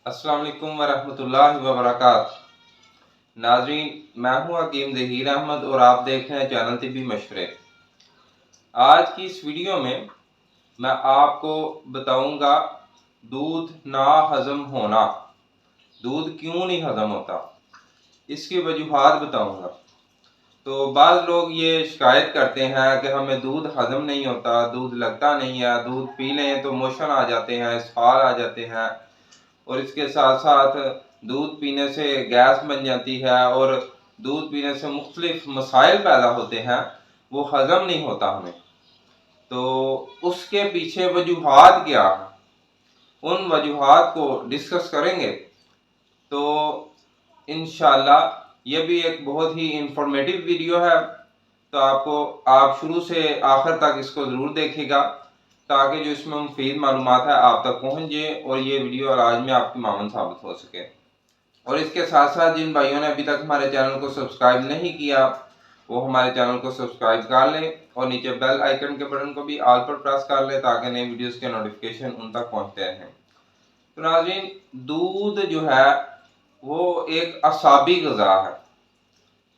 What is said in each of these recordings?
अस्सलाम वालेकुम वरहमतुल्लाहि वबरकातुहू। नाज़रीन, मैं हूँ हकीम ज़हीर अहमद और आप देख रहे हैं चैनल तिब्बी मशवरे। आज की इस वीडियो में मैं आपको बताऊंगा दूध ना हज़म होना। दूध क्यों नहीं हज़म होता, इसकी वजूहात बताऊंगा। तो बाज़ लोग ये शिकायत करते हैं कि हमें दूध हज़म नहीं होता, दूध लगता नहीं है, दूध पी लें तो मोशन आ जाते हैं, इसहाल आ जाते हैं, और इसके साथ साथ दूध पीने से गैस बन जाती है और दूध पीने से मुख्तलिफ मसाइल पैदा होते हैं, वो हज़म नहीं होता हमें। तो उसके पीछे वजूहात क्या है, उन वजूहात को डिस्कस करेंगे। तो इंशाल्लाह ये भी एक बहुत ही इंफॉर्मेटिव वीडियो है, तो आप शुरू से आखिर तक इसको ज़रूर देखिएगा ताकि जो इसमें मुफीद मालूमात है आप तक पहुँच जाए और ये वीडियो आज में आपकी मामन साबित हो सके। और इसके साथ साथ जिन भाइयों ने अभी तक हमारे चैनल को सब्सक्राइब नहीं किया वो हमारे चैनल को सब्सक्राइब कर लें और नीचे बेल आइकन के बटन को भी ऑल पर प्रेस कर लें ताकि नई वीडियोस के नोटिफिकेशन उन तक पहुंचते रहें। तो नाज़रीन, दूध जो है वो एक असाबी ग़िज़ा है,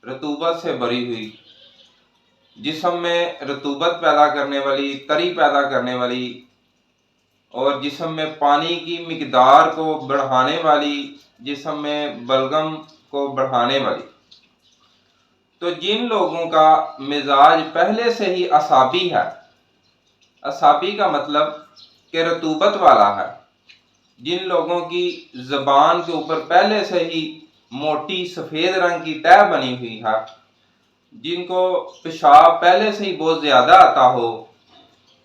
रतूबत से भरी हुई, जिस्म में रतूबत पैदा करने वाली, तरी पैदा करने वाली और जिस्म में पानी की मिकदार को बढ़ाने वाली, जिस्म में बलगम को बढ़ाने वाली। तो जिन लोगों का मिजाज पहले से ही असाबी है, असाबी का मतलब कि रतूबत वाला है, जिन लोगों की ज़बान के ऊपर पहले से ही मोटी सफ़ेद रंग की तह बनी हुई है, जिनको पेशाब पहले से ही बहुत ज़्यादा आता हो,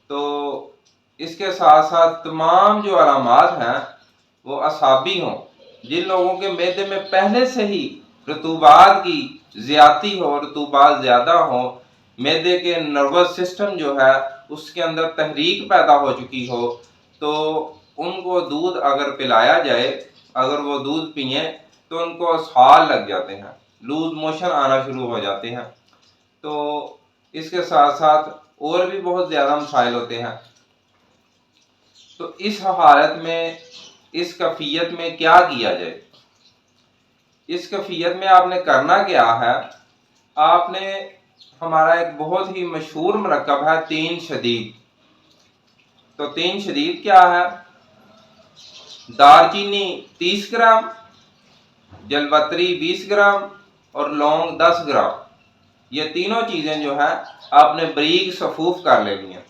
तो इसके साथ साथ तमाम जो अलामात हैं वो असाबी हों। जिन लोगों के मैदे में पहले से ही रतूबात की ज़्यादती हो, रतूबात ज़्यादा हो, मैदे के नर्वस सिस्टम जो है उसके अंदर तहरीक पैदा हो चुकी हो, तो उनको दूध अगर पिलाया जाए, अगर वो दूध पिए तो उनको इसहाल लग जाते हैं, लूज मोशन आना शुरू हो जाते हैं। तो इसके साथ साथ और भी बहुत ज़्यादा मसाइल होते हैं। तो इस हालत में, इस कैफियत में क्या किया जाए? इस कैफियत में आपने करना क्या है, आपने हमारा एक बहुत ही मशहूर मरकब है तीन शदीद। तो तीन शदीद क्या है? दालचीनी 30 ग्राम, जलपत्री 20 ग्राम और लौंग 10 ग्राम। ये तीनों चीज़ें जो है आपने बारीक सफूफ कर लेनी है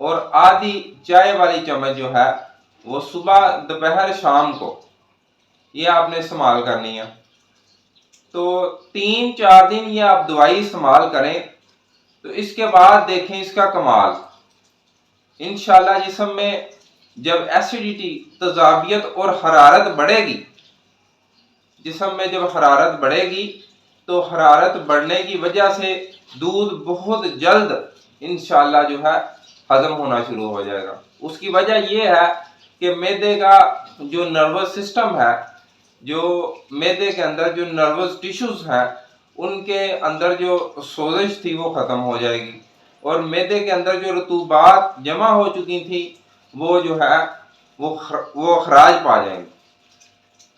और आधी चाय वाली चम्मच जो है वो सुबह, दोपहर, शाम को ये आपने इस्तेमाल करनी है। तो 3-4 दिन ये आप दवाई इस्तेमाल करें तो इसके बाद देखें इसका कमाल। इंशाल्लाह जिस्म में जब एसिडिटी, तजाबियत और हरारत बढ़ेगी, जिस्म में जब हरारत बढ़ेगी तो हरारत बढ़ने की वजह से दूध बहुत जल्द इंशाल्लाह जो है हजम होना शुरू हो जाएगा। उसकी वजह यह है कि मैदे का जो नर्वस सिस्टम है, जो मैदे के अंदर जो नर्वस टिश्यूज हैं, उनके अंदर जो सोजिश थी वो ख़त्म हो जाएगी और मैदे के अंदर जो रतूबात जमा हो चुकी थी वो जो है वो खराज पा जाएंगी।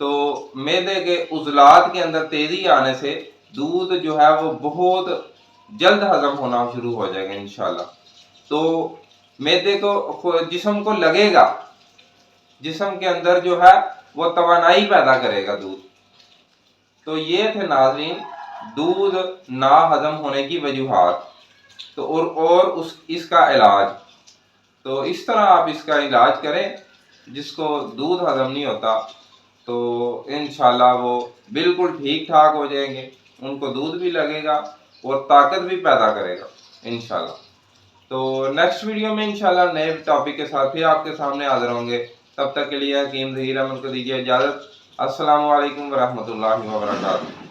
तो मैदे के उज़लात के अंदर तेज़ी आने से दूध जो है वो बहुत जल्द हजम होना शुरू हो जाएगा इंशाल्लाह। तो मैदे को, जिस्म को लगेगा, जिस्म के अंदर जो है वो तवानाई पैदा करेगा दूध। तो ये थे नाज़रीन दूध ना हजम होने की वजूहात। तो और इसका इलाज। तो इस तरह आप इसका इलाज करें, जिसको दूध हजम नहीं होता तो इंशाल्लाह वो बिल्कुल ठीक ठाक हो जाएंगे, उनको दूध भी लगेगा और ताकत भी पैदा करेगा इंशाल्लाह। तो नेक्स्ट वीडियो में इंशाल्लाह नए टॉपिक के साथ फिर आपके सामने हाजिर होंगे। तब तक के लिए हकीम ज़हीर अहमद को दीजिए इजाज़त। अस्सलामु अलैकुम वरहमतुल्लाहि वबरकातुहू।